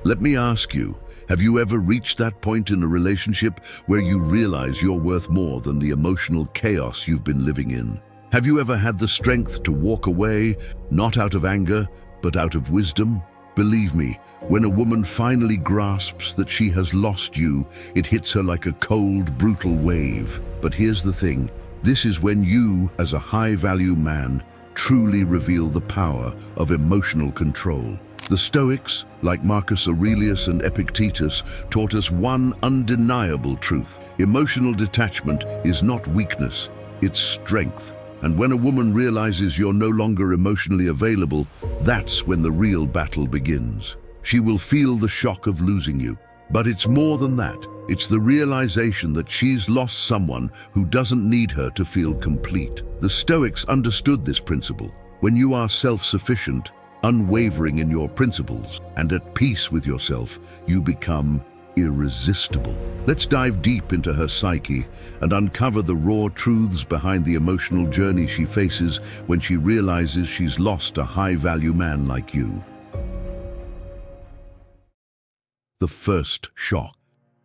Let me ask you, have you ever reached that point in a relationship where you realize you're worth more than the emotional chaos you've been living in? Have you ever had the strength to walk away, not out of anger, but out of wisdom? Believe me, when a woman finally grasps that she has lost you, it hits her like a cold, brutal wave. But here's the thing, this is when you, as a high-value man, truly reveal the power of emotional control. The Stoics, like Marcus Aurelius and Epictetus, taught us one undeniable truth. Emotional detachment is not weakness, it's strength. And when a woman realizes you're no longer emotionally available, that's when the real battle begins. She will feel the shock of losing you. But it's more than that. It's the realization that she's lost someone who doesn't need her to feel complete. The Stoics understood this principle. When you are self-sufficient, unwavering in your principles, and at peace with yourself, you become irresistible. Let's dive deep into her psyche and uncover the raw truths behind the emotional journey she faces when she realizes she's lost a high-value man like you. The first shock.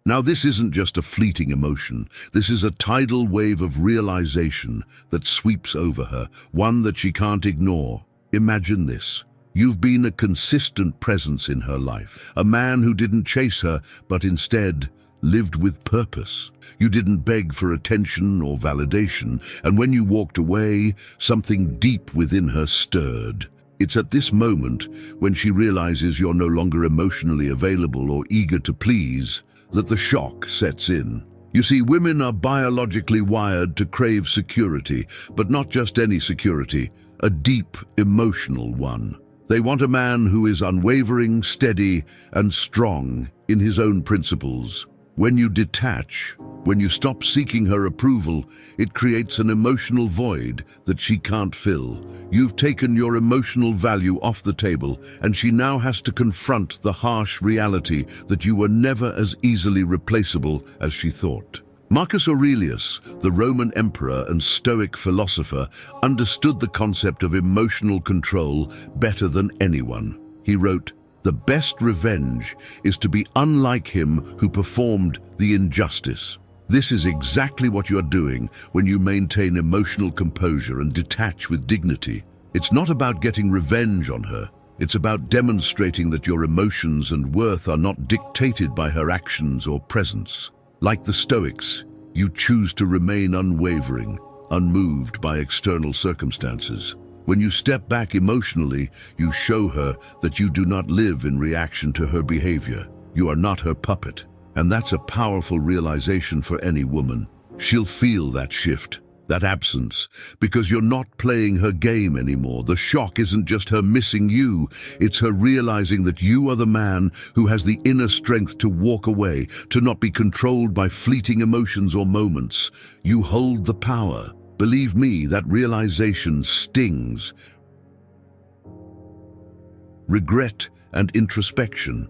Now, this isn't just a fleeting emotion. This is a tidal wave of realization that sweeps over her, one that she can't ignore. Imagine this. You've been a consistent presence in her life, a man who didn't chase her, but instead lived with purpose. You didn't beg for attention or validation, and when you walked away, something deep within her stirred. It's at this moment, when she realizes you're no longer emotionally available or eager to please, that the shock sets in. You see, women are biologically wired to crave security, but not just any security, a deep, emotional one. They want a man who is unwavering, steady, and strong in his own principles. When you detach, when you stop seeking her approval, it creates an emotional void that she can't fill. You've taken your emotional value off the table, and she now has to confront the harsh reality that you were never as easily replaceable as she thought. Marcus Aurelius, the Roman emperor and Stoic philosopher, understood the concept of emotional control better than anyone. He wrote, "The best revenge is to be unlike him who performed the injustice." This is exactly what you're doing when you maintain emotional composure and detach with dignity. It's not about getting revenge on her. It's about demonstrating that your emotions and worth are not dictated by her actions or presence. Like the Stoics, you choose to remain unwavering, unmoved by external circumstances. When you step back emotionally, you show her that you do not live in reaction to her behavior. You are not her puppet. And that's a powerful realization for any woman. She'll feel that shift, that absence, because you're not playing her game anymore. The shock isn't just her missing you, it's her realizing that you are the man who has the inner strength to walk away, to not be controlled by fleeting emotions or moments. You hold the power. Believe me, that realization stings. Regret and introspection.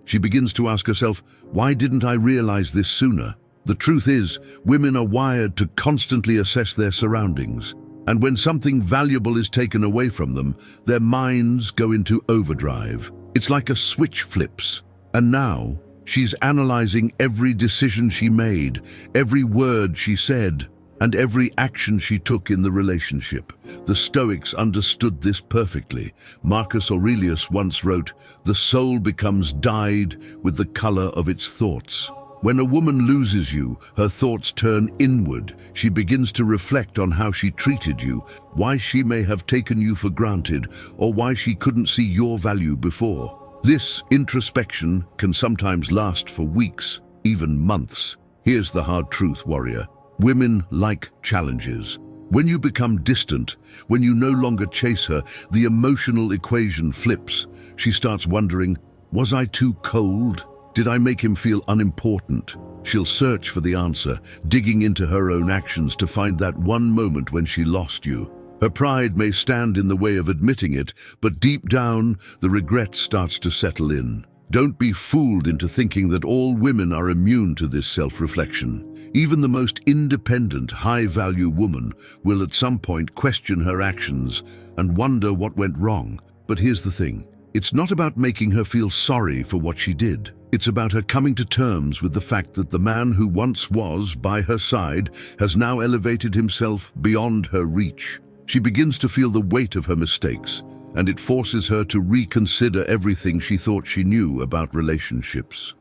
She begins to ask herself, why didn't I realize this sooner? The truth is, women are wired to constantly assess their surroundings. And when something valuable is taken away from them, their minds go into overdrive. It's like a switch flips. And now, she's analyzing every decision she made, every word she said, and every action she took in the relationship. The Stoics understood this perfectly. Marcus Aurelius once wrote, "The soul becomes dyed with the color of its thoughts." When a woman loses you, her thoughts turn inward. She begins to reflect on how she treated you, why she may have taken you for granted, or why she couldn't see your value before. This introspection can sometimes last for weeks, even months. Here's the hard truth, warrior. Women like challenges. When you become distant, when you no longer chase her, the emotional equation flips. She starts wondering, was I too cold? Did I make him feel unimportant? She'll search for the answer, digging into her own actions to find that one moment when she lost you. Her pride may stand in the way of admitting it, but deep down, the regret starts to settle in. Don't be fooled into thinking that all women are immune to this self-reflection. Even the most independent, high-value woman will at some point question her actions and wonder what went wrong. But here's the thing. It's not about making her feel sorry for what she did. It's about her coming to terms with the fact that the man who once was by her side has now elevated himself beyond her reach. She begins to feel the weight of her mistakes, and it forces her to reconsider everything she thought she knew about relationships.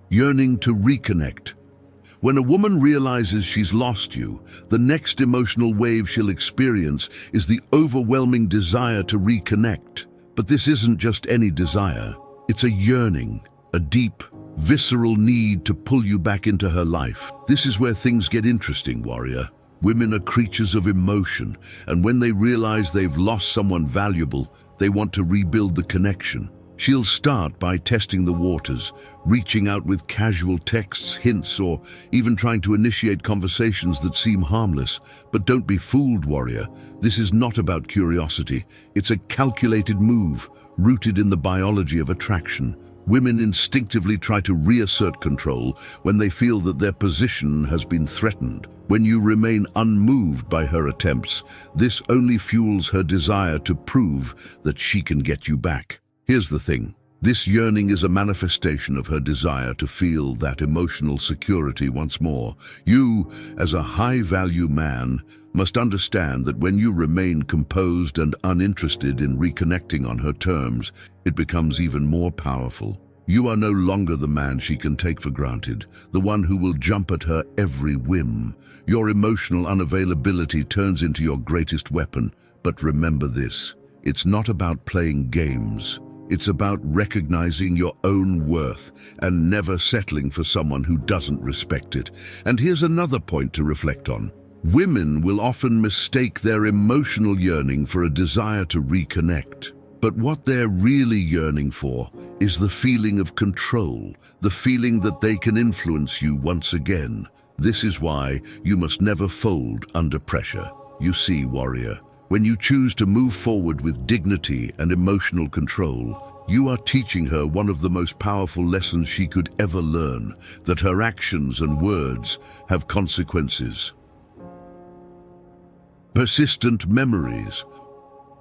Yearning to reconnect. When a woman realizes she's lost you, the next emotional wave she'll experience is the overwhelming desire to reconnect. But this isn't just any desire. It's a yearning, a deep, visceral need to pull you back into her life. This is where things get interesting, warrior. Women are creatures of emotion, and when they realize they've lost someone valuable, they want to rebuild the connection. She'll start by testing the waters, reaching out with casual texts, hints, or even trying to initiate conversations that seem harmless. But don't be fooled, warrior. This is not about curiosity. It's a calculated move, rooted in the biology of attraction. Women instinctively try to reassert control when they feel that their position has been threatened. When you remain unmoved by her attempts, this only fuels her desire to prove that she can get you back. Here's the thing. This yearning is a manifestation of her desire to feel that emotional security once more. You, as a high-value man, must understand that when you remain composed and uninterested in reconnecting on her terms, it becomes even more powerful. You are no longer the man she can take for granted, the one who will jump at her every whim. Your emotional unavailability turns into your greatest weapon. But remember this, it's not about playing games. It's about recognizing your own worth and never settling for someone who doesn't respect it. And here's another point to reflect on. Women will often mistake their emotional yearning for a desire to reconnect. But what they're really yearning for is the feeling of control, the feeling that they can influence you once again. This is why you must never fold under pressure. You see, warrior, when you choose to move forward with dignity and emotional control, you are teaching her one of the most powerful lessons she could ever learn, that her actions and words have consequences. Persistent memories.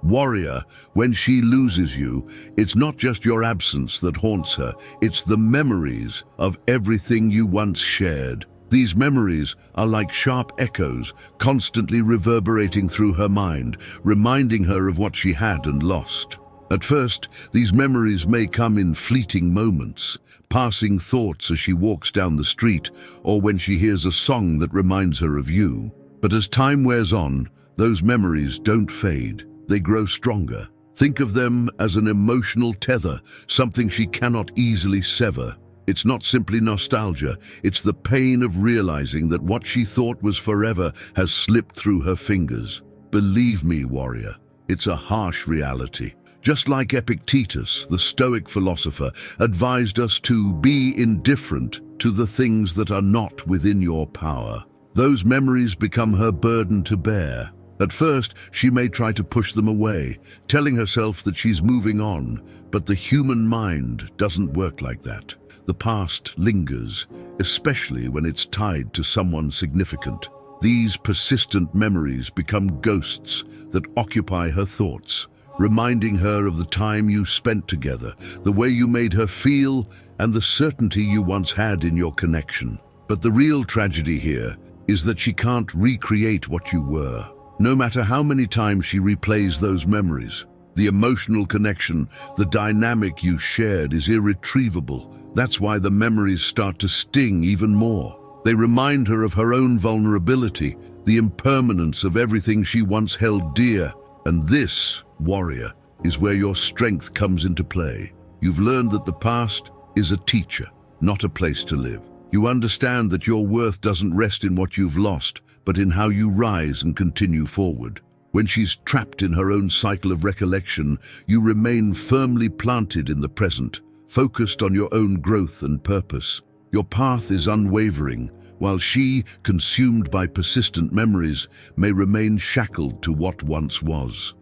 Warrior, when she loses you, it's not just your absence that haunts her, it's the memories of everything you once shared. These memories are like sharp echoes, constantly reverberating through her mind, reminding her of what she had and lost. At first, these memories may come in fleeting moments, passing thoughts as she walks down the street, or when she hears a song that reminds her of you. But as time wears on, those memories don't fade, they grow stronger. Think of them as an emotional tether, something she cannot easily sever. It's not simply nostalgia, it's the pain of realizing that what she thought was forever has slipped through her fingers. Believe me, warrior, it's a harsh reality. Just like Epictetus, the Stoic philosopher, advised us to be indifferent to the things that are not within your power. Those memories become her burden to bear. At first, she may try to push them away, telling herself that she's moving on, but the human mind doesn't work like that. The past lingers, especially when it's tied to someone significant. These persistent memories become ghosts that occupy her thoughts, reminding her of the time you spent together, the way you made her feel, and the certainty you once had in your connection. But the real tragedy here is that she can't recreate what you were. No matter how many times she replays those memories, the emotional connection, the dynamic you shared is irretrievable. That's why the memories start to sting even more. They remind her of her own vulnerability, the impermanence of everything she once held dear. And this, warrior, is where your strength comes into play. You've learned that the past is a teacher, not a place to live. You understand that your worth doesn't rest in what you've lost, but in how you rise and continue forward. When she's trapped in her own cycle of recollection, you remain firmly planted in the present, focused on your own growth and purpose. Your path is unwavering, while she, consumed by persistent memories, may remain shackled to what once was.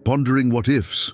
Pondering what ifs.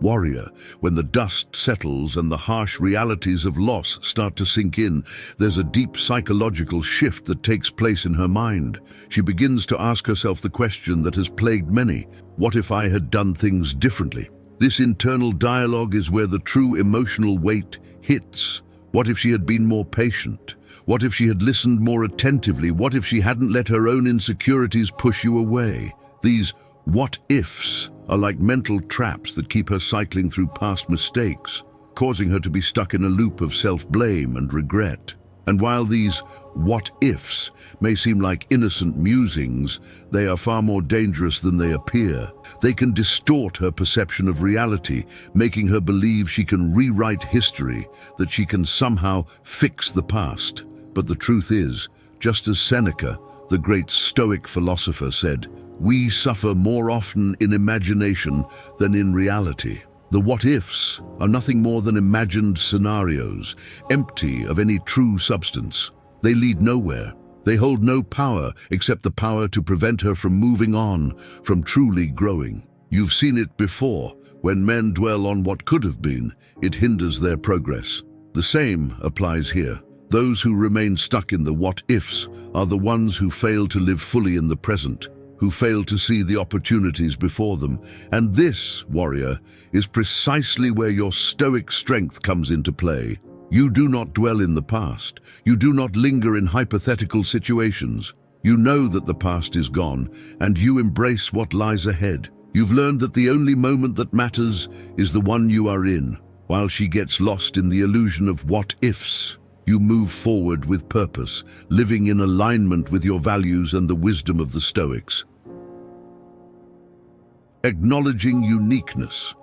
Warrior, when the dust settles and the harsh realities of loss start to sink in, there's a deep psychological shift that takes place in her mind. She begins to ask herself the question that has plagued many: what if I had done things differently? This internal dialogue is where the true emotional weight hits. What if she had been more patient? What if she had listened more attentively? What if she hadn't let her own insecurities push you away? These what-ifs are like mental traps that keep her cycling through past mistakes, causing her to be stuck in a loop of self-blame and regret. And while these what-ifs may seem like innocent musings, they are far more dangerous than they appear. They can distort her perception of reality, making her believe she can rewrite history, that she can somehow fix the past. But the truth is, just as Seneca, the great Stoic philosopher, said, we suffer more often in imagination than in reality. The what-ifs are nothing more than imagined scenarios, empty of any true substance. They lead nowhere. They hold no power except the power to prevent her from moving on, from truly growing. You've seen it before. When men dwell on what could have been, it hinders their progress. The same applies here. Those who remain stuck in the what-ifs are the ones who fail to live fully in the present, who fail to see the opportunities before them. And this, warrior, is precisely where your stoic strength comes into play. You do not dwell in the past. You do not linger in hypothetical situations. You know that the past is gone, and you embrace what lies ahead. You've learned that the only moment that matters is the one you are in. While she gets lost in the illusion of what-ifs, you move forward with purpose, living in alignment with your values and the wisdom of the Stoics. Acknowledging uniqueness.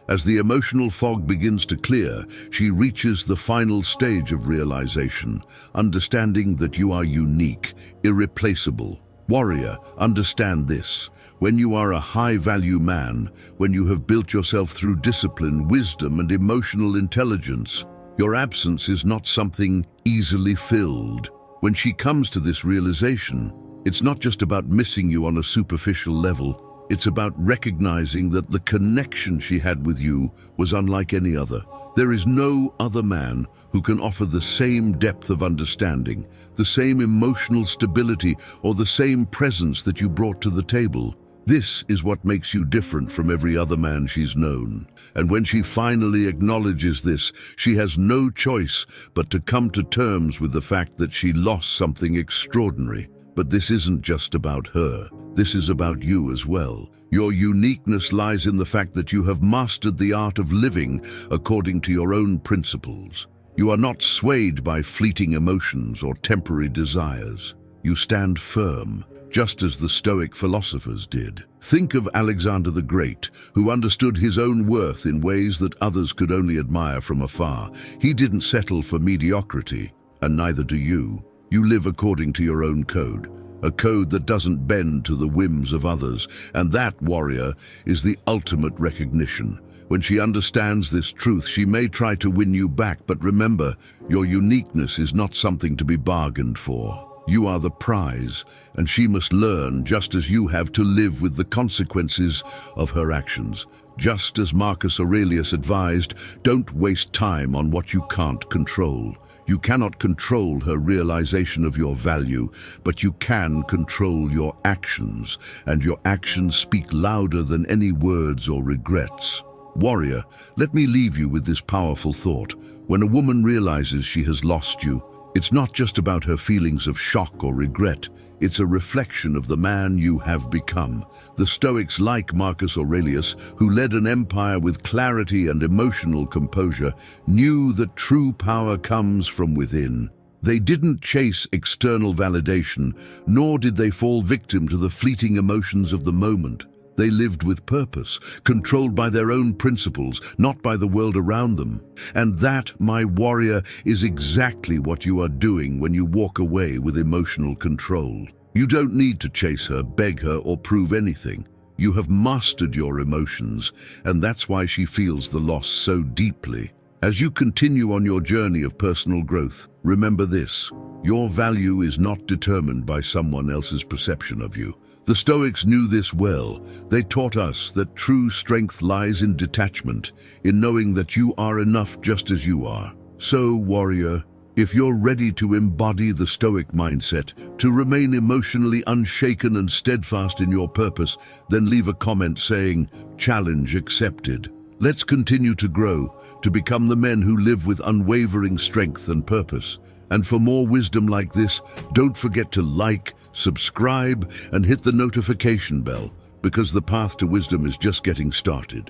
As the emotional fog begins to clear, she reaches the final stage of realization, understanding that you are unique, irreplaceable. Warrior, understand this. When you are a high-value man, when you have built yourself through discipline, wisdom, and emotional intelligence, your absence is not something easily filled. When she comes to this realization, it's not just about missing you on a superficial level. It's about recognizing that the connection she had with you was unlike any other. There is no other man who can offer the same depth of understanding, the same emotional stability, or the same presence that you brought to the table. This is what makes you different from every other man she's known. And when she finally acknowledges this, she has no choice but to come to terms with the fact that she lost something extraordinary. But this isn't just about her. This is about you as well. Your uniqueness lies in the fact that you have mastered the art of living according to your own principles. You are not swayed by fleeting emotions or temporary desires. You stand firm, just as the Stoic philosophers did. Think of Alexander the Great, who understood his own worth in ways that others could only admire from afar. He didn't settle for mediocrity, and neither do you. You live according to your own code, a code that doesn't bend to the whims of others, and that, warrior, is the ultimate recognition. When she understands this truth, she may try to win you back, but remember, your uniqueness is not something to be bargained for. You are the prize, and she must learn, just as you have, to live with the consequences of her actions. Just as Marcus Aurelius advised, don't waste time on what you can't control. You cannot control her realization of your value, but you can control your actions, and your actions speak louder than any words or regrets. Warrior, let me leave you with this powerful thought. When a woman realizes she has lost you, it's not just about her feelings of shock or regret. It's a reflection of the man you have become. The Stoics, like Marcus Aurelius, who led an empire with clarity and emotional composure, knew that true power comes from within. They didn't chase external validation, nor did they fall victim to the fleeting emotions of the moment. They lived with purpose, controlled by their own principles, not by the world around them. And that, my warrior, is exactly what you are doing when you walk away with emotional control. You don't need to chase her, beg her, or prove anything. You have mastered your emotions, and that's why she feels the loss so deeply. As you continue on your journey of personal growth, remember this: your value is not determined by someone else's perception of you. The Stoics knew this well. They taught us that true strength lies in detachment, in knowing that you are enough just as you are. So, warrior, if you're ready to embody the Stoic mindset, to remain emotionally unshaken and steadfast in your purpose, then leave a comment saying, "Challenge accepted." Let's continue to grow, to become the men who live with unwavering strength and purpose. And for more wisdom like this, don't forget to like, subscribe, and hit the notification bell, because the path to wisdom is just getting started.